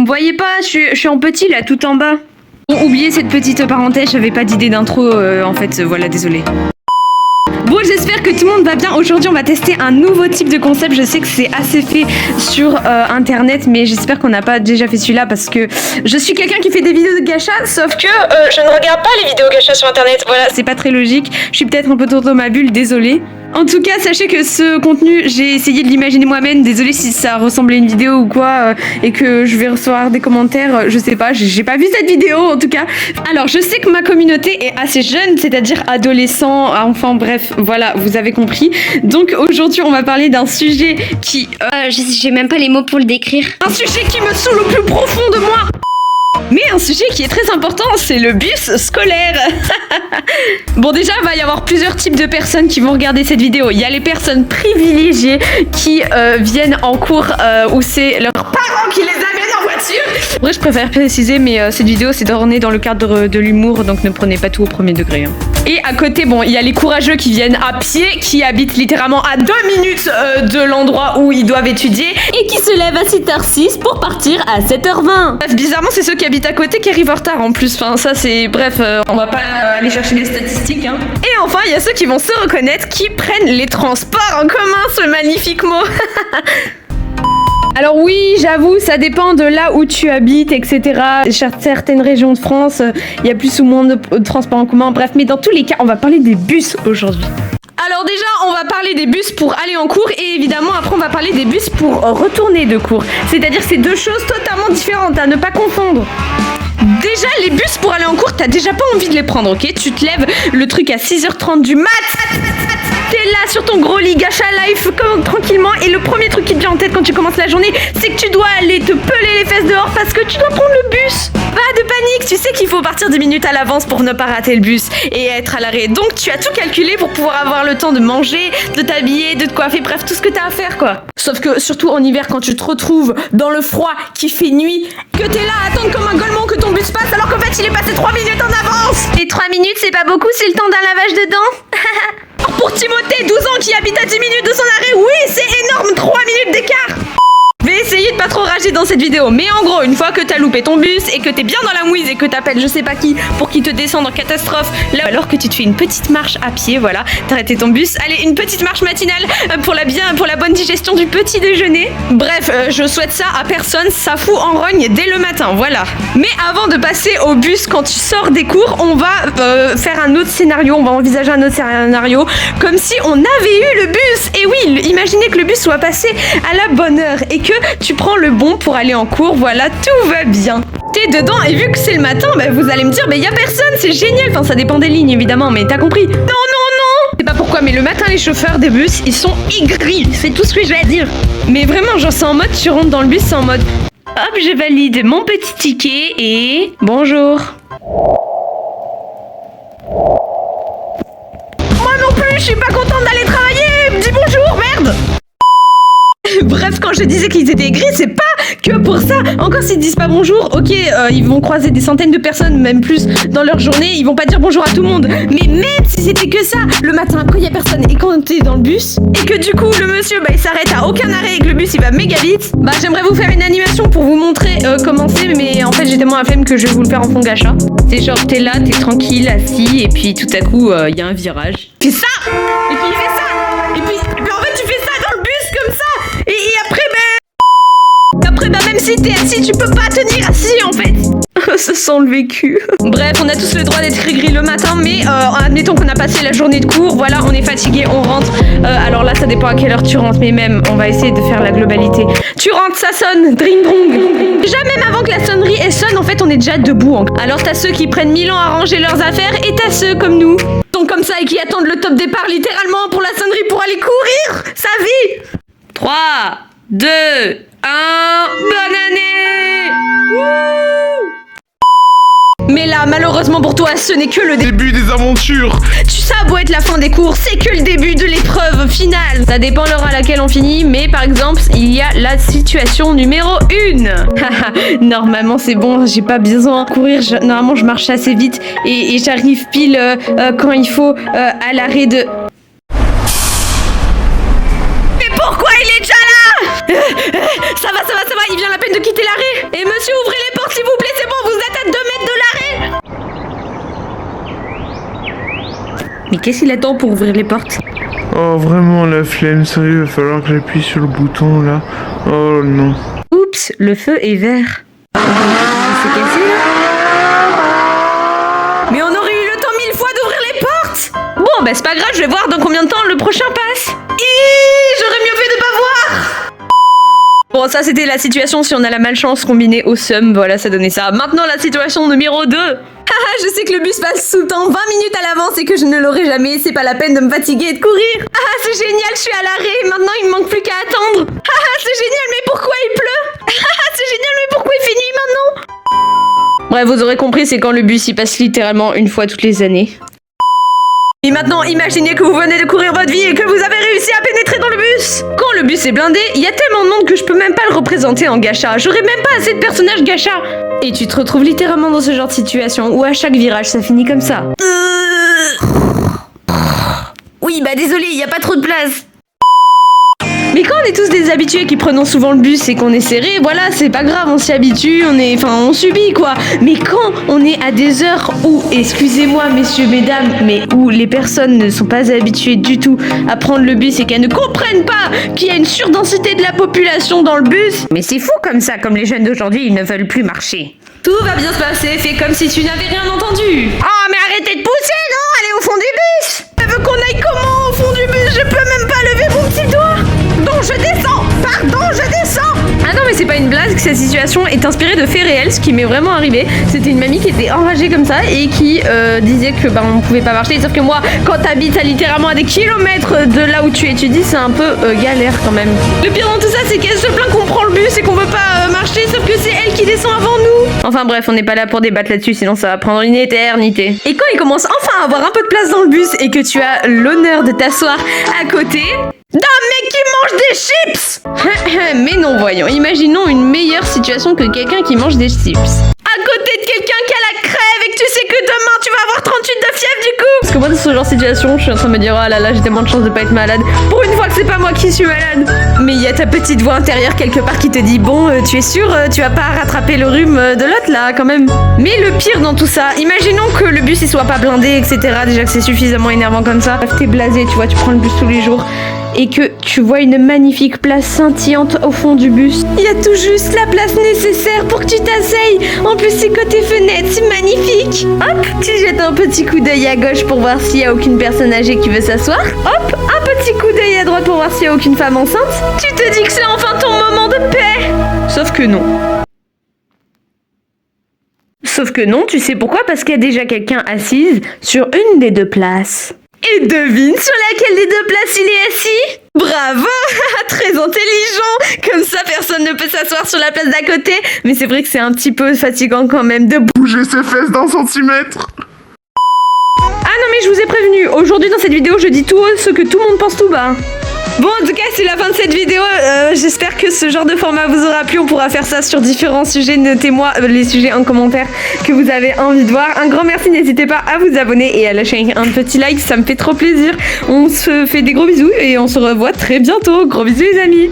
me voyez pas, je suis en petit là, tout en bas. Bon, oubliez cette petite parenthèse, j'avais pas d'idée d'intro, en fait, voilà, désolé. Bon, j'espère que tout le monde va bien. Aujourd'hui, on va tester un nouveau type de concept. Je sais que c'est assez fait sur internet, mais j'espère qu'on n'a pas déjà fait celui-là parce que je suis quelqu'un qui fait des vidéos de gacha, sauf que je ne regarde pas les vidéos gacha sur internet. Voilà, c'est pas très logique. Je suis peut-être un peu trop dans ma bulle, désolée. En tout cas, sachez que ce contenu, j'ai essayé de l'imaginer moi-même. Désolée si ça ressemblait à une vidéo ou quoi, et que je vais recevoir des commentaires. Je sais pas, j'ai pas vu cette vidéo en tout cas. Alors, je sais que ma communauté est assez jeune, c'est-à-dire adolescent, enfant, bref, voilà, vous avez compris. Donc aujourd'hui, on va parler d'un sujet qui... j'ai même pas les mots pour le décrire. Un sujet qui me saoule au plus profond de moi. Mais un sujet qui est très important, c'est le bus scolaire. Bon, déjà, il va y avoir plusieurs types de personnes qui vont regarder cette vidéo. Il y a les personnes privilégiées qui viennent en cours où c'est leurs parents qui les amènent en voiture. En vrai, je préfère préciser, mais cette vidéo, c'est tourné dans le cadre de l'humour, donc ne prenez pas tout au premier degré. Hein. Et à côté, bon, il y a les courageux qui viennent à pied, qui habitent littéralement à 2 minutes de l'endroit où ils doivent étudier et qui se lèvent à 7h06 pour partir à 7h20. Bref, bizarrement, c'est ceux qui habitent à côté qui arrivent en retard en plus. Enfin, ça, c'est... Bref, on va pas aller chercher les statistiques, hein. Et enfin, il y a ceux qui vont se reconnaître, qui prennent les transports en commun, ce magnifique mot. Alors oui, j'avoue, ça dépend de là où tu habites, etc. Certaines régions de France, il y a plus ou moins de transports en commun. Bref, mais dans tous les cas, on va parler des bus aujourd'hui. Alors déjà, on va parler des bus pour aller en cours et évidemment, après, on va parler des bus pour retourner de cours. C'est-à-dire c'est deux choses totalement différentes, à ne pas confondre. Déjà, les bus pour aller en cours, t'as déjà pas envie de les prendre, ok? Tu te lèves le truc à 6h30 du mat'. T'es là sur ton gros lit gacha life tranquillement et le premier truc qui te vient en tête quand tu commences la journée, c'est que tu dois aller te peler les fesses dehors parce que tu dois prendre le bus. Pas de panique, tu sais qu'il faut partir 10 minutes à l'avance pour ne pas rater le bus et être à l'arrêt. Donc tu as tout calculé pour pouvoir avoir le temps de manger, de t'habiller, de te coiffer, bref, tout ce que t'as à faire quoi. Sauf que surtout en hiver quand tu te retrouves dans le froid, qu'il fait nuit, que t'es là à attendre comme un golemon que ton bus passe alors qu'en fait il est passé 3 minutes en avance. Et 3 minutes c'est pas beaucoup, c'est le temps d'un lavage de dents. Pour Timothée, 12 ans, qui habite à 10 minutes de son arrêt, oui, c'est énorme, 3 minutes d'écart. Je vais essayer de pas trop rager dans cette vidéo, mais en gros, une fois que t'as loupé ton bus et que t'es bien dans la mouise et que t'appelles je sais pas qui pour qu'il te descende en catastrophe, là alors que tu te fais une petite marche à pied, voilà, t'as arrêté ton bus, allez, une petite marche matinale pour la bonne digestion du petit déjeuner. Bref, je souhaite ça à personne, ça fout en rogne dès le matin, voilà. Mais avant de passer au bus quand tu sors des cours, on va faire un autre scénario, on va envisager un autre scénario, comme si on avait eu le bus. Et oui, imaginez que le bus soit passé à la bonne heure et que tu prends le bon pour aller en cours, voilà, tout va bien. T'es dedans et vu que c'est le matin, bah, vous allez me dire, mais y a personne, c'est génial. Enfin, ça dépend des lignes évidemment, mais t'as compris. Non, non, non. Je sais pas pourquoi, mais le matin, les chauffeurs des bus, ils sont aigris. C'est tout ce que j'ai à dire. Mais vraiment, genre, c'est en mode, tu rentres dans le bus, c'est en mode, hop, je valide mon petit ticket et bonjour. Moi non plus, je suis pas contente d'aller travailler. Dis bonjour, merde. Bref, quand je disais qu'ils étaient aigris, c'est pas que pour ça. Encore s'ils disent pas bonjour, ok, ils vont croiser des centaines de personnes, même plus, dans leur journée, ils vont pas dire bonjour à tout le monde. Mais même si c'était que ça, le matin, quand il y a personne et quand t'es dans le bus, et que du coup, le monsieur, bah, il s'arrête à aucun arrêt et que le bus, il va méga vite, bah, j'aimerais vous faire une animation pour vous montrer comment c'est, mais en fait, j'ai tellement la flemme que je vais vous le faire en fond gacha. C'est genre, t'es là, t'es tranquille, assis, et puis tout à coup, il y a un virage. Fais ça! Et puis il fait ça! Et puis en fait, tu fais ça dans le bus comme ça! Et après, même si t'es assis, tu peux pas tenir assis en fait. Ça sent le vécu. Bref, on a tous le droit d'être aigris le matin, mais admettons qu'on a passé la journée de cours, voilà, on est fatigué, on rentre. Alors là, ça dépend à quelle heure tu rentres, mais même, on va essayer de faire la globalité. Tu rentres, ça sonne, dring drong. Déjà, même avant que la sonnerie elle sonne, en fait, on est déjà debout. Alors t'as ceux qui prennent 1000 ans à ranger leurs affaires, et t'as ceux comme nous, qui sont comme ça et qui attendent le top départ littéralement pour la sonnerie pour aller courir sa vie. 3, 2, 1, bonne année! Wouh! Mais là, malheureusement pour toi, ce n'est que le début des aventures. Tu sais, beau être la fin des cours, c'est que le début de l'épreuve finale. Ça dépend l'heure à laquelle on finit, mais par exemple, il y a la situation numéro 1. Normalement, c'est bon, j'ai pas besoin de courir. Normalement, je marche assez vite et j'arrive pile quand il faut à l'arrêt de... Mais pourquoi il est déjà là? Ça va, il vient la peine de quitter l'arrêt. Et monsieur, Mais qu'est-ce qu'il attend pour ouvrir les portes? Oh, vraiment, la flemme, sérieux, il va falloir que j'appuie sur le bouton, là. Oh, non. Oups, le feu est vert. C'est cassé, là? Mais on aurait eu le temps 1000 fois d'ouvrir les portes! Bon, bah c'est pas grave, je vais voir dans combien de temps le prochain passe. J'aurais mieux fait de pas voir! Bon, ça c'était la situation si on a la malchance combinée au seum, voilà, ça donnait ça. Maintenant la situation numéro 2. Haha, je sais que le bus passe tout le temps 20 minutes à l'avance et que je ne l'aurai jamais, c'est pas la peine de me fatiguer et de courir. Ah, c'est génial, je suis à l'arrêt, maintenant il me manque plus qu'à attendre. Ah, c'est génial, mais pourquoi il pleut? Ah, c'est génial, mais pourquoi il fait nuit maintenant? Bref, vous aurez compris, c'est quand le bus il passe littéralement une fois toutes les années. Et maintenant, imaginez que vous venez de courir votre vie et que vous avez réussi à pénétrer dans le bus. Quand le bus est blindé, il y a tellement de monde que je peux même pas le représenter en gacha. J'aurais même pas assez de personnages gacha. Et tu te retrouves littéralement dans ce genre de situation où à chaque virage, ça finit comme ça. Oui, bah désolé, il y a pas trop de place. Mais quand on est tous des habitués qui prenons souvent le bus et qu'on est serré, voilà, c'est pas grave, on s'y habitue, on subit quoi. Mais quand on est à des heures où, excusez-moi messieurs, mesdames, mais où les personnes ne sont pas habituées du tout à prendre le bus et qu'elles ne comprennent pas qu'il y a une surdensité de la population dans le bus. Mais c'est fou comme ça, comme les jeunes d'aujourd'hui, ils ne veulent plus marcher. Tout va bien se passer, fais comme si tu n'avais rien entendu. Oh mais arrêtez de pousser, non, allez au fond du bus. Elle veut qu'on aille comment au fond du bus? Je peux même pas lever mon petit doigt. Donc je descends. Pardon, je descends. Ah non mais c'est pas une blague, cette situation est inspirée de faits réels, ce qui m'est vraiment arrivé. C'était une mamie qui était enragée comme ça et qui disait que on pouvait pas marcher. Sauf que moi, quand t'habites littéralement à des kilomètres de là où tu étudies, c'est un peu galère quand même. Le pire dans tout ça, c'est qu'elle se plaint qu'on prend le bus et qu'on veut pas marcher, sauf que c'est elle qui descend avant nous. Enfin bref, on n'est pas là pour débattre là-dessus, sinon ça va prendre une éternité. Et quand il commence enfin à avoir un peu de place dans le bus et que tu as l'honneur de t'asseoir à côté d'un mec qui mange des chips. Mais non, voyons, imaginons une meilleure situation que quelqu'un qui mange des chips. À côté de quelqu'un qui a la crève et que tu sais que demain tu vas avoir 38 de fièvre du coup. Parce que moi dans ce genre de situation, je suis en train de me dire oh là là, j'ai tellement de chance de pas être malade. Pour une fois que c'est pas moi qui suis malade. Mais il y a ta petite voix intérieure quelque part qui te dit bon, tu es sûr, tu vas pas rattraper le rhume de l'autre là quand même. Mais le pire dans tout ça, imaginons que le bus il soit pas blindé, etc. Déjà que c'est suffisamment énervant comme ça. T'es blasé, tu vois, tu prends le bus tous les jours. Et que tu vois une magnifique place scintillante au fond du bus. Il y a tout juste la place nécessaire pour que tu t'asseyes. En plus, c'est côté fenêtre, c'est magnifique. Hop, tu jettes un petit coup d'œil à gauche pour voir s'il y a aucune personne âgée qui veut s'asseoir. Hop, un petit coup d'œil à droite pour voir s'il y a aucune femme enceinte. Tu te dis que c'est enfin ton moment de paix. Sauf que non. Sauf que non, tu sais pourquoi? Parce qu'il y a déjà quelqu'un assise sur une des deux places. Et devine sur laquelle des deux places il est assis? Bravo. Très intelligent. Comme ça, personne ne peut s'asseoir sur la place d'à côté. Mais c'est vrai que c'est un petit peu fatigant quand même de Bouger ses fesses d'un centimètre. Ah non mais je vous ai prévenu. Aujourd'hui dans cette vidéo, je dis tout haut ce que tout le monde pense tout bas. Bon, en tout cas, c'est la fin de cette vidéo. J'espère que ce genre de format vous aura plu. On pourra faire ça sur différents sujets. Notez-moi les sujets en commentaire que vous avez envie de voir. Un grand merci. N'hésitez pas à vous abonner et à lâcher un petit like. Ça me fait trop plaisir. On se fait des gros bisous et on se revoit très bientôt. Gros bisous les amis.